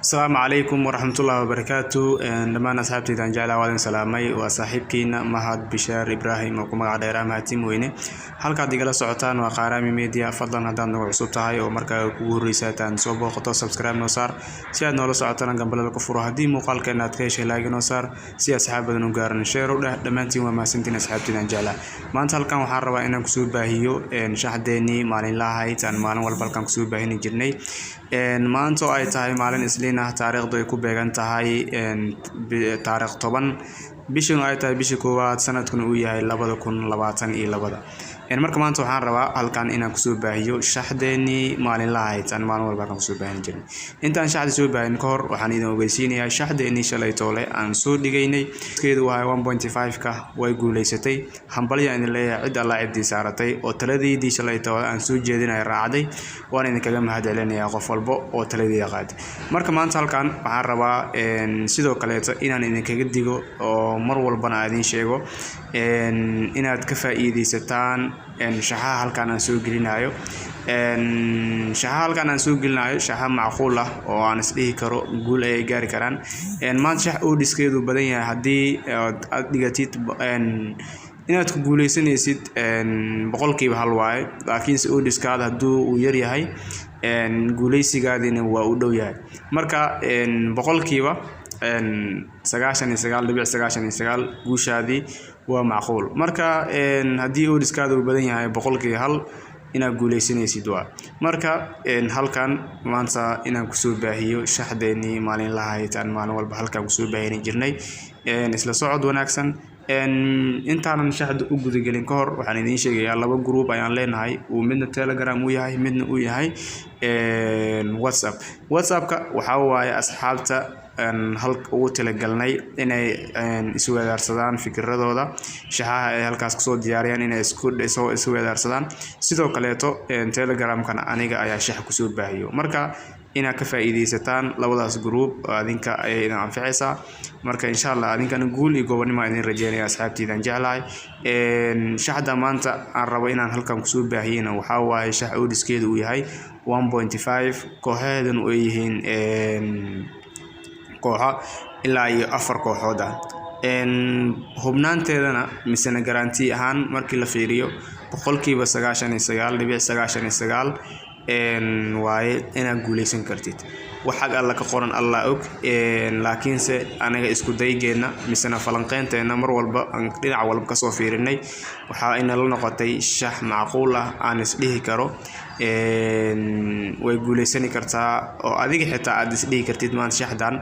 السلام عليكم ورحمة الله وبركاته. لما أصحابتي تنجعل وادن سلامي وصاحبكينا مهد بشار إبراهيم وكما قديرا مهتم وينه halka aad igala socotaan waa Qaarami Media. fadlan haddaad nagu cusub tahay oo markaa kugu horeysataan soo booqato subscribe noo saar si aad noola socotaan gambalada ku furo haddii muuqaalkeena aad ka heshay like noo saar si asxaab badan u gaaran share u dheh dhammaantiin waa mahadsantiin asxaabtiina jecla maanta halkan waxaan rabaa inaan kusoo baahiyo shaxdeeni maalinlaha ay taan maalin walba halkan kusoo baahini jirnay maanta ay tahay maalin isliin ah taariikhdu ay ku beegan tahay taariikh 10 bishii ay tahay bishii koowaad sanadkuna uu yahay 2022 marka maanta waxaan rabaa halkan inaan kusoo baahiyo shaxdeeni maalinlaha ay taan maalin walba halkan kusoo baahin jirnay intaan shaxda soo baahin ka hor waxaan idin ogeysiinayaa shaxdeeni shalay toole aan soo dhigaynay iskeedu waa 1.5 ka way guuleysatay hambalyo in leeyahay cid alla cibdi saaratay oo taladeedii shalay toole aan soo jeedinay raacday waan idin kaga mahadcelinayaa qof walba oo taladeeda qaaday marka maanta halkan waxaan rabaa sidoo kale inaan idin kaga digo oo mar walbana idin sheego inaad ka faa'iideysataan shaxaha halkan aan soo gelinayo shaxaha halkan aan soo gelinayo shaxaha macquul ah oo aan isdhihi karo guul ay gaari karaan maanta shax oo diskeedu badan yahay haddii aad dhigatid inaad ku guuleysanaysid boqolkiiba hal waaye laakiin oo diskaada hadduu uu yar yahay guuleysigaadina waa u dhow yahay marka boqolkiiba 99.99 guushaadii waa macquul marka haddii oo diskaada uu badan yahay boqolkiiba hal inaad guuleysanaysid waa marka halkan maanta inaan kusoo baahiyo shaxdeeni maalinlaha ay taan maalin walba halkan kusoo baahini jirnay isla socod wanaagsan intaanan shaxda u gudagelin ka hor waxaan idin sheegayaa laba group ayaan leenahay uu midna Telegram uu yahay midna uu yahay WhatsApp-ka waxa waaye asxaabta halka ugu talagalnay inay isweydaarsadaan fikradooda shaxaha ay halkaas kusoo diyaariyaan inay isku weydaarsadaan sidoo kaleeto Telegram-kana aniga ayaa shax kusoo baahiyo marka inaad ka faa'iideysataan labadaas group adinka ay idin anfacaysaa marka insha Allah adinkana guul iyo gobonimo idin rajeynaya asxaabtiidan jeclahay shaxda maanta aan rabo inaan halkan kusoo baahiyana waxa waaye shax oo diskeedu uu yahay 1.5 kooxadan oo yihiin kooxa ilaa iyo 4 kooxood ah hubnaanteedana misana garanti ahaan markii la fiiriyo boqolkiiba 99.99 waaye inaad guuleysan kartid waxaad alla ka qoran alla og laakiinse anaga isku daygeena misana falanqeynteena mar walba aan dhinac walba ka soo fiirinay waxa ina la noqotay shax macquul ah aan isdhihi karo way guuleysan kartaa oo adiga xitaa aad isdhihi kartid maanta shaxdan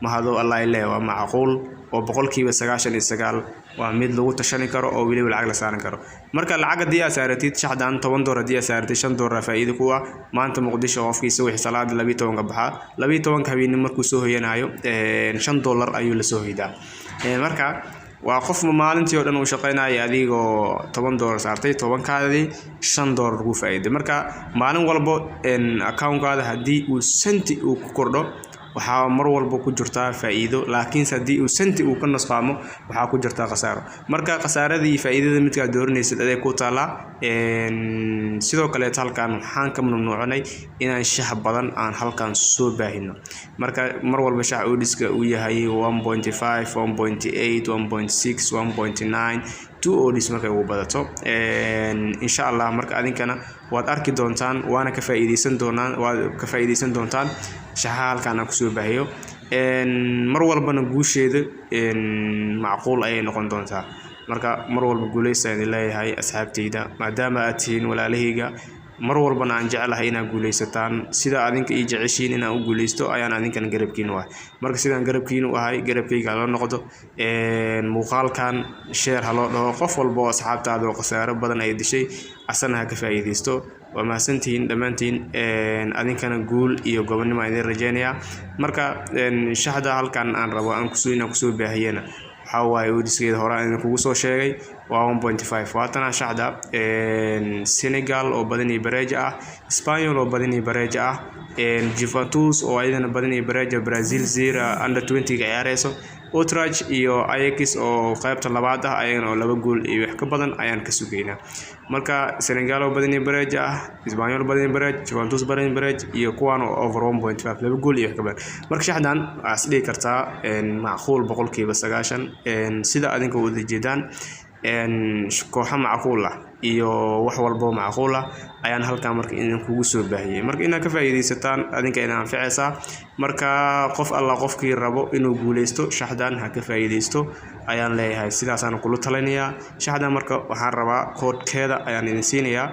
mahado alla ilaahay waa macquul oo boqolkiiba 99 waa mid lagu tashan karo oo waliba lacag la saaran karo marka lacag hadii aad saaratid shaxdan $10 hadii aad saaratid $5 faa'iido ku ah maanta Muqdisho qofkiisa wixii salaad 12 ka baxa 12 habeen markuu soo hoyanayo $5 ayuu la soo hoydaa marka waa qof maalintii oo dhan uu shaqeynaayo adigoo $10 saartay 10kaadii $5 ku faa'iido marka maalin walba account-kaada hadii uu senti uu ku kordho waxa mar walba ku jirta faa'iido laakiin hadii uu senti uu ka nasqaamo waxa ku jirta khasaaro marka khasaaradii faa'iidada midka dooranaysid aday ku taala sidoo kale halkan waxaan ka mamnuucnay inaan shax badan aan halkan soo baahino marka mar walba shax oo diska uu yahay 1.5 1.8 1.6 1.9 2 odis marka uu badato insha Allah marka adinkana waad arki doontaan waana ka faa'iideysan doontaan shaxaha halkan aan kusoo baahiyo mar walbana guusheeda macquul ay noqon doontaa marka mar walba guuleysan leeyahay asxaabteyda maadaama aad tihiin walaalahayga mar walbana aan jecelahay inaad guuleysataan sida adinka ii jeceshiin inaan u guuleysto ayaan adinkan garabkiin wahay marka sidaan garabkiin u ahay garabkayga la noqdo muuqaalkan share halo dhaho qof walba oo asxaabtaada oo khasaaro badan ay dishay asana ka faa'iideysto waa mahadsantiin dhammaantiin adinkana guul iyo gobonimo idin rajeynaya marka shaxda halkan aan rabo aan kusoo baahiyana waxa waaye oo diskeeda hore aan kugu soo sheegay waa 1.5 waatana shaxda Senegal oo badan iyo bareeja ah Espanyol oo badan iyo bareeja ah Juventus oo ayadana badan iyo bareeja Brazil 0 under 20 ga ciyaareyso Utrecht iyo Ajax oo qaybta labaad ah ayagana oo 2 gool iyo wax ka badan ayaan ka sugeynaa marka Senegal oo badan iyo bareeja ah Espanyol badan iyo bareeja Juventus badan iyo bareeja iyo kuwan oo over 1.5 2 gool iyo wax ka badan marka shaxdan as dhigi kartaa macquul 90% sida adinka u jeedaan kooxo macquul ah iyo wax walba macquul ah ayaan halka marka idin kugu soo baahiyay marka inaad ka faa'iideysataan adinka inaan anfacaysa marka qof alla qofkii rabo inuu guuleysto shaxdan ha ka faa'iideysto ayaan leeyahay sidaas aan kula talinayaa shaxdan marka waxaan rabaa koodkeeda ayaan idin siinayaa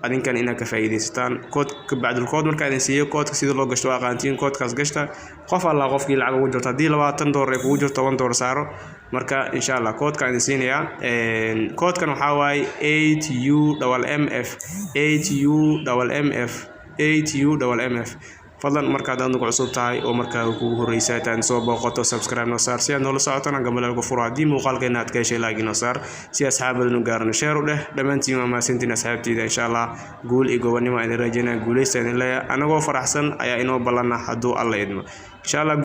adinkan inaad ka faa'iideysataan koodka bacdul kood marka idin siiyo koodka sida loo gashto aqaantiin koodkaas gashta qof alla qofkii lacag ugu jirto hadii $20 ay kugu jirto $1 saaro marka insha Allah koodka idin siinaya koodkan waxa waaye 8UMF fadlan marka aad nagu cusub tahay oo marka ugu horeysa taan soo booqato subscribe noo saar si aad noola socotaan gambalka furo hadii muuqaalkeena aad ka heshay like noo saar si asxaabadu u gaarno share u dheh dhamaantiin waa maasantiin asxaabtayda insha Allah guul iyo gobonimo idin rajaynaa guuleysta idin leeyahay anagoo faraxsan ayaa inoo balana haduu alla idmo insha Allah